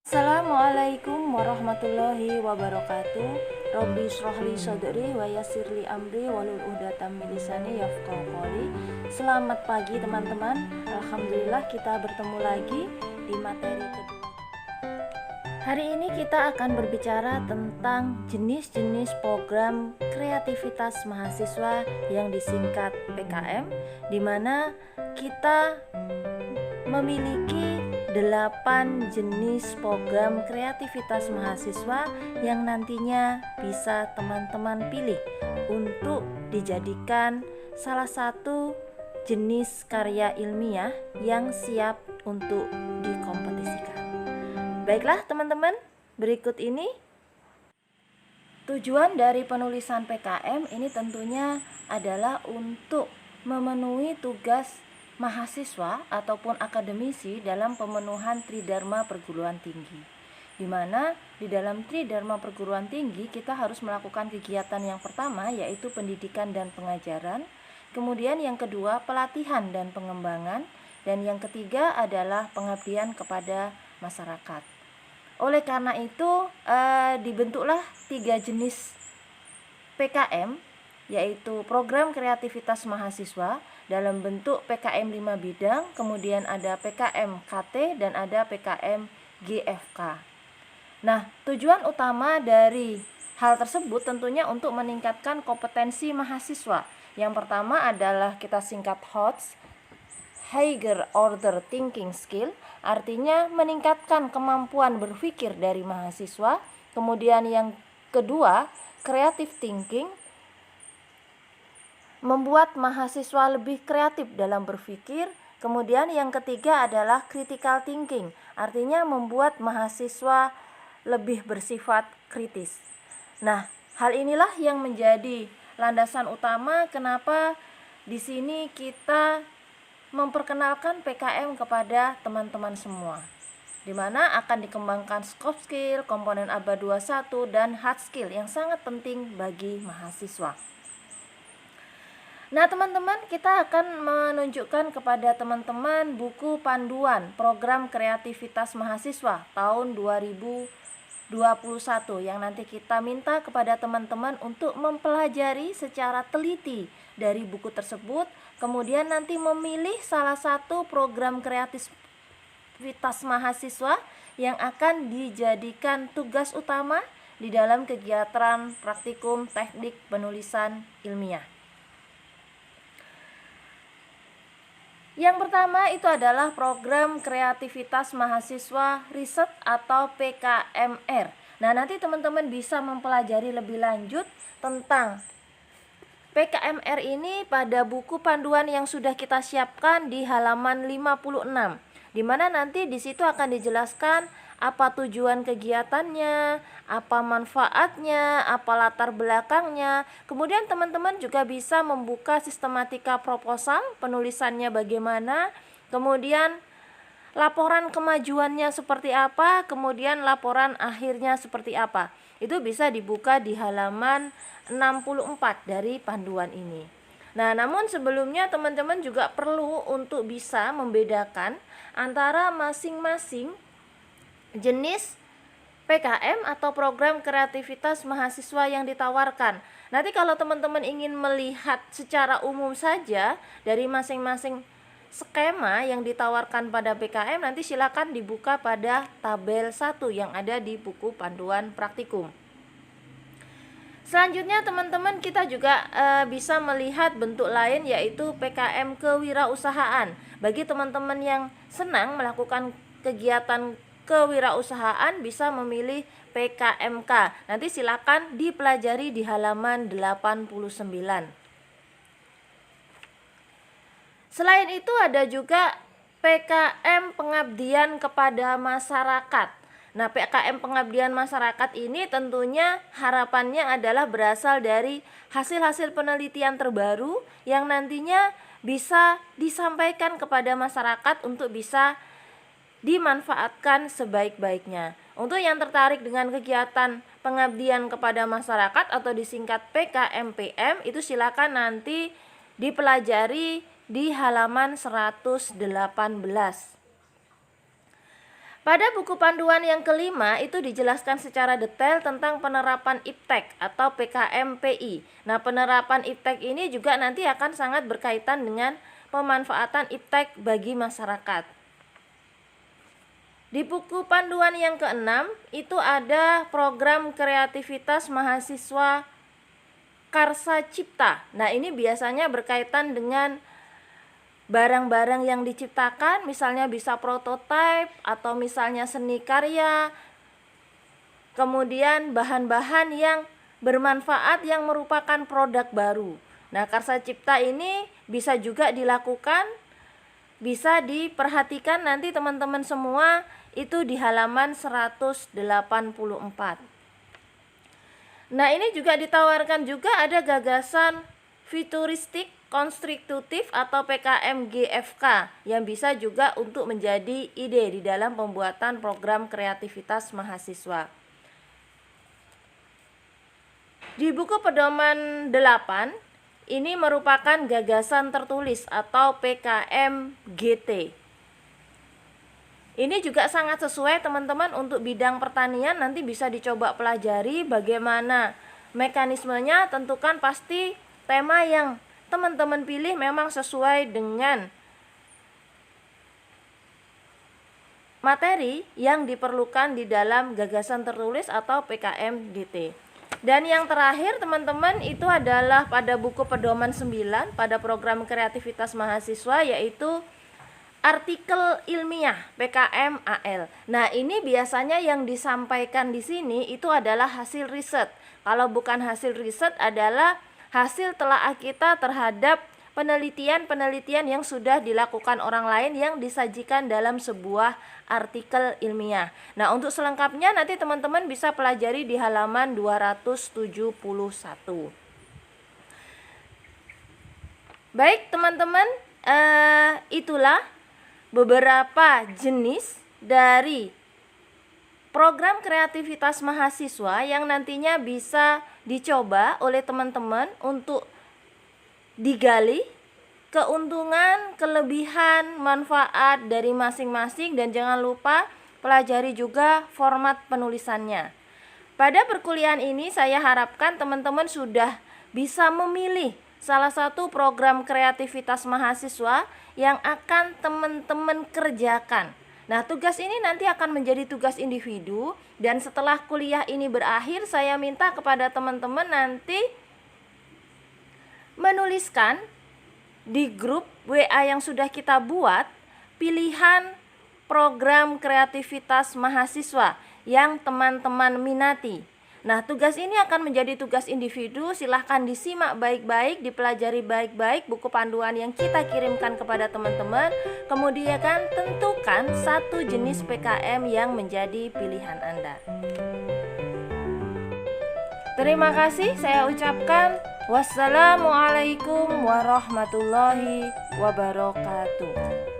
Assalamualaikum warahmatullahi wabarakatuh. Robbi shrahli sadri wa yassirli amri wahlul 'uqdatam min lisani yafqahu qawli. Selamat pagi teman-teman. Alhamdulillah kita bertemu lagi di materi kedua. Hari ini kita akan berbicara tentang jenis-jenis program kreativitas mahasiswa yang disingkat PKM, di mana kita memiliki 8 jenis program kreativitas mahasiswa yang nantinya bisa teman-teman pilih untuk dijadikan salah satu jenis karya ilmiah yang siap untuk dikompetisikan. Baiklah teman-teman, berikut ini tujuan dari penulisan PKM ini tentunya adalah untuk memenuhi tugas mahasiswa ataupun akademisi dalam pemenuhan Tridharma perguruan tinggi, di mana di dalam Tridharma perguruan tinggi kita harus melakukan kegiatan yang pertama yaitu pendidikan dan pengajaran, kemudian yang kedua pelatihan dan pengembangan, dan yang ketiga adalah pengabdian kepada masyarakat. Oleh karena itu dibentuklah 3 jenis PKM, yaitu program kreativitas mahasiswa dalam bentuk PKM 5 bidang, kemudian ada PKM KT dan ada PKM GFK. Nah, tujuan utama dari hal tersebut tentunya untuk meningkatkan kompetensi mahasiswa. Yang pertama adalah kita singkat HOTS, Higher Order Thinking Skill, artinya meningkatkan kemampuan berpikir dari mahasiswa. Kemudian yang kedua, Creative Thinking, membuat mahasiswa lebih kreatif dalam berpikir. Kemudian yang ketiga adalah critical thinking, artinya membuat mahasiswa lebih bersifat kritis. Nah, hal inilah yang menjadi landasan utama kenapa di sini kita memperkenalkan PKM kepada teman-teman semua, di mana akan dikembangkan soft skill, komponen ABA 21 dan hard skill yang sangat penting bagi mahasiswa. Nah teman-teman, kita akan menunjukkan kepada teman-teman buku panduan program kreativitas mahasiswa tahun 2021 yang nanti kita minta kepada teman-teman untuk mempelajari secara teliti dari buku tersebut, kemudian nanti memilih salah satu program kreativitas mahasiswa yang akan dijadikan tugas utama di dalam kegiatan praktikum teknik penulisan ilmiah. Yang pertama itu adalah program kreativitas mahasiswa riset atau PKMR. Nah, nanti teman-teman bisa mempelajari lebih lanjut tentang PKMR ini pada buku panduan yang sudah kita siapkan di halaman 56, di mana nanti di situ akan dijelaskan apa tujuan kegiatannya, apa manfaatnya, apa latar belakangnya. Kemudian teman-teman juga bisa membuka sistematika proposal, penulisannya bagaimana, kemudian laporan kemajuannya seperti apa, kemudian laporan akhirnya seperti apa. Itu bisa dibuka di halaman 64 dari panduan ini. Nah, namun sebelumnya teman-teman juga perlu untuk bisa membedakan antara masing-masing jenis PKM atau program kreativitas mahasiswa yang ditawarkan. Nanti kalau teman-teman ingin melihat secara umum saja dari masing-masing skema yang ditawarkan pada PKM, nanti silakan dibuka pada tabel 1 yang ada di buku panduan praktikum. Selanjutnya teman-teman kita juga bisa melihat bentuk lain yaitu PKM kewirausahaan. Bagi teman-teman yang senang melakukan kegiatan kewirausahaan bisa memilih PKMK. Nanti silakan dipelajari di halaman 89. Selain itu ada juga PKM pengabdian kepada masyarakat. Nah, PKM pengabdian masyarakat ini tentunya harapannya adalah berasal dari hasil-hasil penelitian terbaru yang nantinya bisa disampaikan kepada masyarakat untuk bisa dimanfaatkan sebaik-baiknya. Untuk yang tertarik dengan kegiatan pengabdian kepada masyarakat atau disingkat PKMPM, itu silakan nanti dipelajari di halaman 118. Pada buku panduan yang kelima itu dijelaskan secara detail tentang penerapan IPTEK atau PKMPI. Nah, penerapan IPTEK ini juga nanti akan sangat berkaitan dengan pemanfaatan IPTEK bagi masyarakat. Di buku panduan yang keenam itu ada program kreativitas mahasiswa Karsa Cipta. Nah, ini biasanya berkaitan dengan barang-barang yang diciptakan, misalnya bisa prototipe atau misalnya seni karya, kemudian bahan-bahan yang bermanfaat yang merupakan produk baru. Nah, Karsa Cipta ini bisa juga dilakukan, bisa diperhatikan nanti teman-teman semua itu di halaman 184. Nah, ini juga ditawarkan juga ada gagasan futuristik konstruktif atau PKM-GFK yang bisa juga untuk menjadi ide di dalam pembuatan program kreativitas mahasiswa. Di buku pedoman 8 ini merupakan gagasan tertulis atau PKM-GT. Ini juga sangat sesuai teman-teman untuk bidang pertanian, nanti bisa dicoba pelajari bagaimana mekanismenya. Tentukan pasti tema yang teman-teman pilih memang sesuai dengan materi yang diperlukan di dalam gagasan tertulis atau PKM-GT. Dan yang terakhir teman-teman itu adalah pada buku pedoman 9 pada program kreativitas mahasiswa, yaitu artikel ilmiah PKM-AL. Nah, ini biasanya yang disampaikan di sini itu adalah hasil riset. Kalau bukan hasil riset adalah hasil telaah kita terhadap penelitian-penelitian yang sudah dilakukan orang lain yang disajikan dalam sebuah artikel ilmiah. Nah, untuk selengkapnya nanti teman-teman bisa pelajari di halaman 271. Baik teman-teman, itulah beberapa jenis dari program kreativitas mahasiswa yang nantinya bisa dicoba oleh teman-teman untuk digali keuntungan, kelebihan, manfaat dari masing-masing, dan jangan lupa pelajari juga format penulisannya. Pada perkuliahan ini saya harapkan teman-teman sudah bisa memilih salah satu program kreativitas mahasiswa yang akan teman-teman kerjakan. Nah, tugas ini nanti akan menjadi tugas individu, dan setelah kuliah ini berakhir saya minta kepada teman-teman nanti menuliskan di grup WA yang sudah kita buat pilihan program kreativitas mahasiswa yang teman-teman minati. Nah, tugas ini akan menjadi tugas individu. Silahkan disimak baik-baik, dipelajari baik-baik buku panduan yang kita kirimkan kepada teman-teman. Kemudian tentukan satu jenis PKM yang menjadi pilihan Anda. Terima kasih, saya ucapkan wassalamualaikum warahmatullahi wabarakatuh.